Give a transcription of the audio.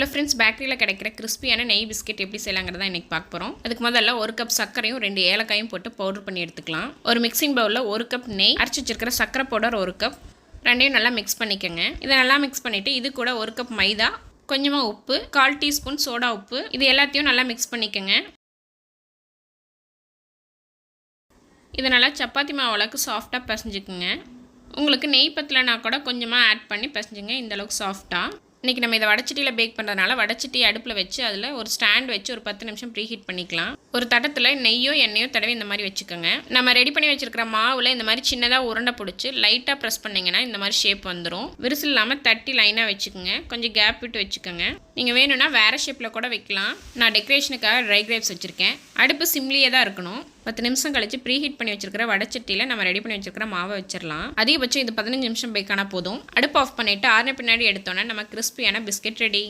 Hello friends, பேக்கரியில் கிடைக்கிற கிறிஸ்பியான நெய் பிஸ்கெட் எப்படி செய்யலாங்கிறத இன்றைக்கி பார்க்க போகிறோம். அதுக்கு முதல்ல 1 கப் சர்க்கரையும் 2 ஏலக்காயும் போட்டு பவுடர் பண்ணி எடுத்துக்கலாம். ஒரு மிக்சிங் பவுலில் 1 கப் நெய், அரைச்சி வச்சிருக்கிற சர்க்கரை பவுடர் 1 கப், ரெண்டையும் நல்லா மிக்ஸ் பண்ணிக்கோங்க. இதை நல்லா மிக்ஸ் பண்ணிவிட்டு இது கூட 1 கப் மைதா, கொஞ்சமாக உப்பு, 1/4 டீஸ்பூன் சோடா உப்பு, இது எல்லாத்தையும் நல்லா மிக்ஸ் பண்ணிக்கோங்க. இதை நல்லா சப்பாத்தி மாவு அளவுக்கு சாஃப்டாக பிசைஞ்சுக்குங்க. உங்களுக்கு நெய் பத்தலைனா கூட கொஞ்சமாக ஆட் பண்ணி பிசைஞ்சுங்க. இந்தளவுக்கு சாஃப்டாக. இன்றைக்கி நம்ம இதை வடச்சட்டியில் பேக் பண்ணுறதுனால வடச்சட்டி அடுப்பில் வச்சு அதில் ஒரு ஸ்டாண்ட் வச்சு ஒரு 10 நிமிஷம் ப்ரீஹீட் பண்ணிக்கலாம். ஒரு தட்டத்தில் நெய்யோ எண்ணெயோ தடவை இந்த மாதிரி வச்சுக்கோங்க. நம்ம ரெடி பண்ணி வச்சுருக்கிற மாவில் இந்த மாதிரி சின்னதாக உருண்டை பிடிச்சி லைட்டாக ப்ரெஸ் பண்ணிங்கன்னா இந்த மாதிரி ஷேப் வந்துடும். விரிசல் இல்லாமல் தட்டி லைனாக வச்சுக்கோங்க. கொஞ்சம் கேப் விட்டு வச்சுக்கோங்க. நீங்கள் வேணும்னா வேறு ஷேப்பில் கூட வைக்கலாம். நான் டெக்கரேஷனுக்காக ட்ரை கிரேப்ஸ் வச்சுருக்கேன். அடுப்பு சிம்லியே தான் இருக்கணும். 10 நிமிஷம் கழிச்சு ப்ரீஹீட் பண்ணி வச்சிருக்கிற வடச்சட்டியில் நம்ம ரெடி பண்ணி வச்சிருக்கிற மாவை வச்சிடலாம். அதிகபட்சம் இது 15 நிமிஷம் பேக் ஆனால் போதும். அடுப்பு ஆஃப் பண்ணிவிட்டு ஆறின பின்னாடி எடுத்தோன்னே நம்ம கிறிஸ்பியான பிஸ்கெட் ரெடி.